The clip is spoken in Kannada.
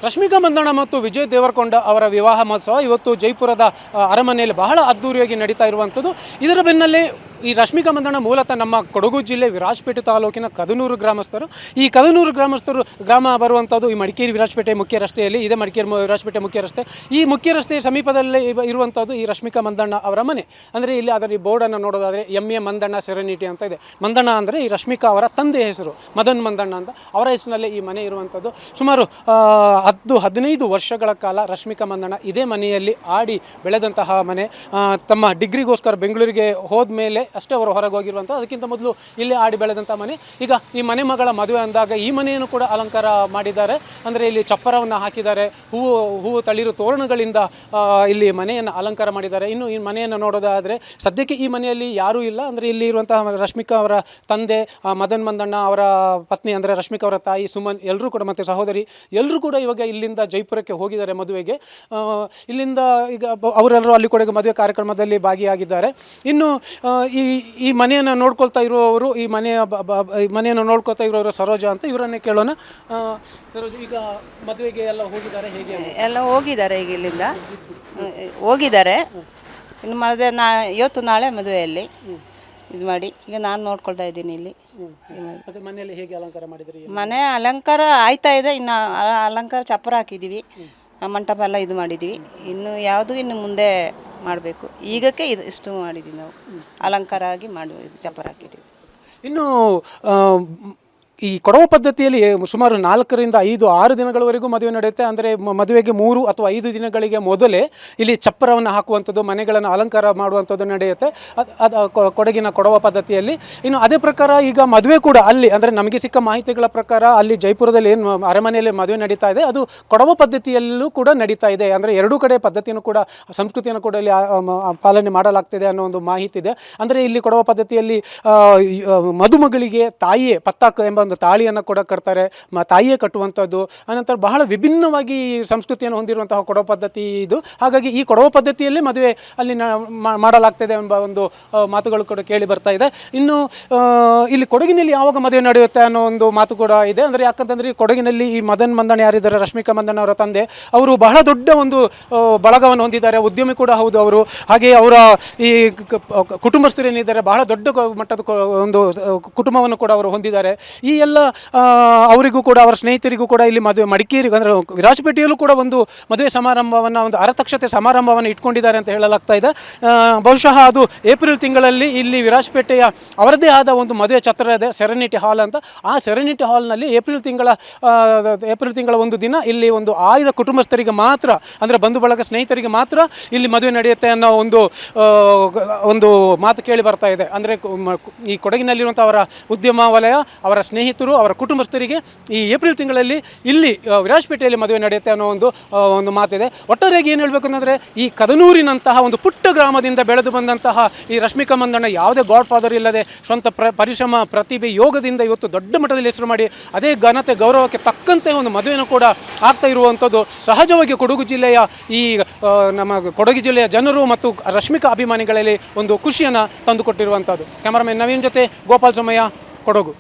ರಶ್ಮಿಕಾ ಮಂದಣ್ಣ ಮತ್ತು ವಿಜಯ್ ದೇವರಕೊಂಡ ಅವರ ವಿವಾಹ ಮಹೋತ್ಸವ ಇವತ್ತು ಜೈಪುರದ ಅರಮನೆಯಲ್ಲಿ ಬಹಳ ಅದ್ದೂರಿಯಾಗಿ ನಡೀತಾ ಇರುವಂಥದ್ದು. ಇದರ ಬೆನ್ನಲ್ಲೇ ಈ ರಶ್ಮಿಕಾ ಮಂದಣ್ಣ ಮೂಲತಃ ನಮ್ಮ ಕೊಡಗು ಜಿಲ್ಲೆ ವಿರಾಜಪೇಟೆ ತಾಲೂಕಿನ ಕದನೂರು ಗ್ರಾಮಸ್ಥರು. ಈ ಕದನೂರು ಗ್ರಾಮ ಬರುವಂಥದ್ದು ಈ ಮಡಿಕೇರಿ ವಿರಾಜಪೇಟೆ ಮುಖ್ಯ ರಸ್ತೆಯಲ್ಲಿ ಇದೆ. ಮಡಿಕೇರಿ ವಿರಾಜಪೇಟೆ ಮುಖ್ಯ ರಸ್ತೆ, ಈ ಮುಖ್ಯ ರಸ್ತೆಯ ಸಮೀಪದಲ್ಲೇ ಇರುವಂಥದ್ದು ಈ ರಶ್ಮಿಕಾ ಮಂದಣ್ಣ ಅವರ ಮನೆ. ಅಂದರೆ ಇಲ್ಲಿ ಅದರ ಈ ಬೋರ್ಡನ್ನು ನೋಡೋದಾದರೆ ಎ ಮಂದಣ್ಣ ಸೆರೆನಿಟಿ ಅಂತ ಇದೆ. ಮಂದಣ್ಣ ಅಂದರೆ ಈ ರಶ್ಮಿಕಾ ಅವರ ತಂದೆಯ ಹೆಸರು ಮದನ್ ಮಂದಣ್ಣ ಅಂತ, ಅವರ ಹೆಸರಿನಲ್ಲೇ ಈ ಮನೆ ಇರುವಂಥದ್ದು. ಸುಮಾರು 15 ವರ್ಷಗಳ ಕಾಲ ರಶ್ಮಿಕಾ ಮಂದಣ್ಣ ಇದೇ ಮನೆಯಲ್ಲಿ ಆಡಿ ಬೆಳೆದಂತಹ ಮನೆ. ತಮ್ಮ ಡಿಗ್ರಿಗೋಸ್ಕರ ಬೆಂಗಳೂರಿಗೆ ಹೋದ ಮೇಲೆ ಅಷ್ಟೇ ಅವರು ಹೊರಗೆ ಹೋಗಿರುವಂಥ, ಅದಕ್ಕಿಂತ ಮೊದಲು ಇಲ್ಲೇ ಆಡಿ ಬೆಳೆದಂಥ ಮನೆ. ಈಗ ಈ ಮನೆ ಮಗಳ ಮದುವೆ ಅಂದಾಗ ಈ ಮನೆಯನ್ನು ಕೂಡ ಅಲಂಕಾರ ಮಾಡಿದ್ದಾರೆ. ಅಂದರೆ ಇಲ್ಲಿ ಚಪ್ಪರವನ್ನು ಹಾಕಿದ್ದಾರೆ, ಹೂವು ತಳಿರು ತೋರಣಗಳಿಂದ ಇಲ್ಲಿ ಮನೆಯನ್ನು ಅಲಂಕಾರ ಮಾಡಿದ್ದಾರೆ. ಇನ್ನು ಈ ಮನೆಯನ್ನು ನೋಡೋದಾದರೆ ಸದ್ಯಕ್ಕೆ ಈ ಮನೆಯಲ್ಲಿ ಯಾರೂ ಇಲ್ಲ. ಅಂದರೆ ಇಲ್ಲಿ ಇರುವಂತಹ ರಶ್ಮಿಕಾ ಅವರ ತಂದೆ ಮದನ್ ಮಂದಣ್ಣ, ಅವರ ಪತ್ನಿ ಅಂದರೆ ರಶ್ಮಿಕಾ ಅವರ ತಾಯಿ ಸುಮನ್, ಎಲ್ಲರೂ ಕೂಡ ಮತ್ತು ಸಹೋದರಿ ಎಲ್ಲರೂ ಕೂಡ ಇವಾಗ ಇಲ್ಲಿಂದ ಜೈಪುರಕ್ಕೆ ಹೋಗಿದ್ದಾರೆ ಮದುವೆಗೆ. ಇಲ್ಲಿಂದ ಈಗ ಅವರೆಲ್ಲರೂ ಅಲ್ಲಿ ಕೂಡ ಮದುವೆ ಕಾರ್ಯಕ್ರಮದಲ್ಲಿ ಭಾಗಿಯಾಗಿದ್ದಾರೆ. ಇನ್ನು ಈ ಮನೆಯನ್ನು ನೋಡ್ಕೊಳ್ತಾ ಇರುವವರು, ಈ ಮನೆಯನ್ನು ನೋಡ್ಕೊಳ್ತಾ ಇರೋರು ಸರೋಜಾ ಅಂತ, ಇವರನ್ನೇ ಕೇಳೋಣ. ಸರೋಜಾ, ಈಗ ಮದುವೆಗೆ ಎಲ್ಲ ಹೋಗಿದ್ದಾರೆ, ಹೇಗೆ? ಎಲ್ಲ ಹೋಗಿದ್ದಾರೆ, ಈಗ ಇಲ್ಲಿಂದ ಹೋಗಿದ್ದಾರೆ. ಇನ್ನು ಇವತ್ತು ನಾಳೆ ಮದುವೆಯಲ್ಲಿ ಇದು ಮಾಡಿ ಈಗ ನಾನು ನೋಡ್ಕೊಳ್ತಾ ಇದ್ದೀನಿ ಇಲ್ಲಿ. ಮನೆಯಲ್ಲಿ ಹೇಗೆ ಅಲಂಕಾರ ಮಾಡಿದ್ರಿ? ಮನೆ ಅಲಂಕಾರ ಆಯ್ತಾ ಇದೆ, ಇನ್ನು ಅಲಂಕಾರ ಚಪ್ಪರ ಹಾಕಿದ್ದೀವಿ, ಮಂಟಪ ಎಲ್ಲ ಇದು ಮಾಡಿದ್ದೀವಿ. ಇನ್ನು ಯಾವುದು ಇನ್ನು ಮುಂದೆ ಮಾಡಬೇಕು. ಈಗಕ್ಕೆ ಇಷ್ಟು ಮಾಡಿದ್ದೀವಿ ನಾವು, ಅಲಂಕಾರ ಆಗಿ ಮಾಡಿ ಚಪ್ಪರ ಹಾಕಿದ್ದೀವಿ. ಇನ್ನು ಈ ಕೊಡವ ಪದ್ಧತಿಯಲ್ಲಿ ಸುಮಾರು 4 ರಿಂದ 5-6 ದಿನಗಳವರೆಗೂ ಮದುವೆ ನಡೆಯುತ್ತೆ. ಅಂದರೆ ಮದುವೆಗೆ 3 ಅಥವಾ 5 ದಿನಗಳಿಗೆ ಮೊದಲೇ ಇಲ್ಲಿ ಚಪ್ಪರವನ್ನು ಹಾಕುವಂಥದ್ದು, ಮನೆಗಳನ್ನು ಅಲಂಕಾರ ಮಾಡುವಂಥದ್ದು ನಡೆಯುತ್ತೆ ಅದು ಕೊಡಗಿನ ಕೊಡವ ಪದ್ಧತಿಯಲ್ಲಿ. ಇನ್ನು ಅದೇ ಪ್ರಕಾರ ಈಗ ಮದುವೆ ಕೂಡ ಅಲ್ಲಿ, ಅಂದರೆ ನಮಗೆ ಸಿಕ್ಕ ಮಾಹಿತಿಗಳ ಪ್ರಕಾರ ಅಲ್ಲಿ ಜೈಪುರದಲ್ಲಿ ಏನು ಅರಮನೆಯಲ್ಲಿ ಮದುವೆ ನಡೀತಾ ಇದೆ ಅದು ಕೊಡವ ಪದ್ಧತಿಯಲ್ಲೂ ಕೂಡ ನಡೀತಾ ಇದೆ. ಅಂದರೆ ಎರಡೂ ಕಡೆ ಪದ್ಧತಿಯನ್ನು ಕೂಡ, ಸಂಸ್ಕೃತಿಯನ್ನು ಕೂಡ ಇಲ್ಲಿ ಪಾಲನೆ ಮಾಡಲಾಗ್ತಿದೆ ಅನ್ನೋ ಒಂದು ಮಾಹಿತಿ ಇದೆ. ಅಂದರೆ ಇಲ್ಲಿ ಕೊಡವ ಪದ್ಧತಿಯಲ್ಲಿ ಮದುಮಗಳಿಗೆ ತಾಯಿಯೇ ಪತ್ತಾಕ್ ಎಂಬ ಒಂದು ತಾಳಿಯನ್ನು ಕೂಡ ಕಟ್ತಾರೆ, ತಾಯಿಯೇ ಕಟ್ಟುವಂಥದ್ದು. ಅನಂತರ ಬಹಳ ವಿಭಿನ್ನವಾಗಿ ಸಂಸ್ಕೃತಿಯನ್ನು ಹೊಂದಿರುವಂತಹ ಕೊಡವ ಪದ್ಧತಿ ಇದು. ಹಾಗಾಗಿ ಈ ಕೊಡವ ಪದ್ಧತಿಯಲ್ಲಿ ಮದುವೆ ಅಲ್ಲಿ ಮಾಡಲಾಗ್ತದೆ ಎಂಬ ಒಂದು ಮಾತುಗಳು ಕೂಡ ಕೇಳಿ ಬರ್ತಾ ಇದೆ. ಇನ್ನು ಇಲ್ಲಿ ಕೊಡಗಿನಲ್ಲಿ ಯಾವಾಗ ಮದುವೆ ನಡೆಯುತ್ತೆ ಅನ್ನೋ ಒಂದು ಮಾತು ಕೂಡ ಇದೆ. ಅಂದರೆ ಯಾಕಂತಂದರೆ ಕೊಡಗಿನಲ್ಲಿ ಈ ಮದನ್ ಮಂದಣ್ಣ ಯಾರಿದ್ದಾರೆ, ರಶ್ಮಿಕಾ ಮಂದಣ್ಣ ಅವರ ತಂದೆ, ಅವರು ಬಹಳ ದೊಡ್ಡ ಒಂದು ಬಳಗವನ್ನು ಹೊಂದಿದ್ದಾರೆ, ಉದ್ಯಮಿ ಕೂಡ ಹೌದು ಅವರು. ಹಾಗೆ ಅವರ ಈ ಕುಟುಂಬಸ್ಥರು ಏನಿದ್ದಾರೆ ಬಹಳ ದೊಡ್ಡ ಮಟ್ಟದ ಒಂದು ಕುಟುಂಬವನ್ನು ಕೂಡ ಅವರು ಹೊಂದಿದ್ದಾರೆ. ಈ ಎಲ್ಲ ಅವರಿಗೂ ಕೂಡ, ಅವರ ಸ್ನೇಹಿತರಿಗೂ ಕೂಡ ಇಲ್ಲಿ ಮದುವೆ ಮಡಿಕೇರಿ ಅಂದರೆ ವಿರಾಜಪೇಟೆಯಲ್ಲೂ ಕೂಡ ಒಂದು ಮದುವೆ ಸಮಾರಂಭವನ್ನು, ಒಂದು ಅರತಕ್ಷತೆ ಸಮಾರಂಭವನ್ನು ಇಟ್ಕೊಂಡಿದ್ದಾರೆ ಅಂತ ಹೇಳಲಾಗ್ತಾ ಇದೆ. ಬಹುಶಃ ಅದು ಏಪ್ರಿಲ್ ತಿಂಗಳಲ್ಲಿ ಇಲ್ಲಿ ವಿರಾಜಪೇಟೆಯ ಅವರದೇ ಆದ ಒಂದು ಮದುವೆ ಛತ್ರ ಇದೆ, ಸೆರೆನಿಟಿ ಹಾಲ್ ಅಂತ. ಆ ಸೆರೆನಿಟಿ ಹಾಲ್ನಲ್ಲಿ ಏಪ್ರಿಲ್ ತಿಂಗಳ ಒಂದು ದಿನ ಇಲ್ಲಿ ಒಂದು ಆಯ್ದ ಕುಟುಂಬಸ್ಥರಿಗೆ ಮಾತ್ರ, ಅಂದರೆ ಬಂಧು ಬಳಗ ಸ್ನೇಹಿತರಿಗೆ ಮಾತ್ರ ಇಲ್ಲಿ ಮದುವೆ ನಡೆಯುತ್ತೆ ಅನ್ನೋ ಒಂದು ಮಾತು ಕೇಳಿ ಬರ್ತಾ ಇದೆ. ಅಂದರೆ ಈ ಕೊಡಗಿನಲ್ಲಿರುವಂಥ ಅವರ ಉದ್ಯಮ ವಲಯ, ಅವರ ಸ್ನೇಹಿತರು, ಅವರ ಕುಟುಂಬಸ್ಥರಿಗೆ ಈ ಏಪ್ರಿಲ್ ತಿಂಗಳಲ್ಲಿ ಇಲ್ಲಿ ವಿರಾಜಪೇಟೆಯಲ್ಲಿ ಮದುವೆ ನಡೆಯುತ್ತೆ ಅನ್ನೋ ಒಂದು ಮಾತಿದೆ. ಒಟ್ಟಾರೆಯಾಗಿ ಏನು ಹೇಳಬೇಕು ಅಂತಂದರೆ ಈ ಕದನೂರಿನಂತಹ ಒಂದು ಪುಟ್ಟ ಗ್ರಾಮದಿಂದ ಬೆಳೆದು ಬಂದಂತಹ ಈ ರಶ್ಮಿಕಾ ಮಂದಣ್ಣ ಯಾವುದೇ ಗಾಡ್ ಫಾದರ್ ಇಲ್ಲದೆ ಸ್ವಂತ ಪರಿಶ್ರಮ, ಪ್ರತಿಭೆ, ಯೋಗದಿಂದ ಇವತ್ತು ದೊಡ್ಡ ಮಟ್ಟದಲ್ಲಿ ಹೆಸರು ಮಾಡಿ ಅದೇ ಘನತೆ ಗೌರವಕ್ಕೆ ತಕ್ಕಂತೆ ಒಂದು ಮದುವೆಯನ್ನು ಕೂಡ ಆಗ್ತಾ ಇರುವಂಥದ್ದು ಸಹಜವಾಗಿ ಕೊಡಗು ಜಿಲ್ಲೆಯ ಈ ನಮ್ಮ ಕೊಡಗು ಜಿಲ್ಲೆಯ ಜನರು ಮತ್ತು ರಶ್ಮಿಕಾ ಅಭಿಮಾನಿಗಳಲ್ಲಿ ಒಂದು ಖುಷಿಯನ್ನು ತಂದುಕೊಟ್ಟಿರುವಂಥದ್ದು. ಕ್ಯಾಮರಾಮನ್ ನವೀನ್ ಜೊತೆ ಗೋಪಾಲ್ ಸೋಮಯ್ಯ, ಕೊಡಗು.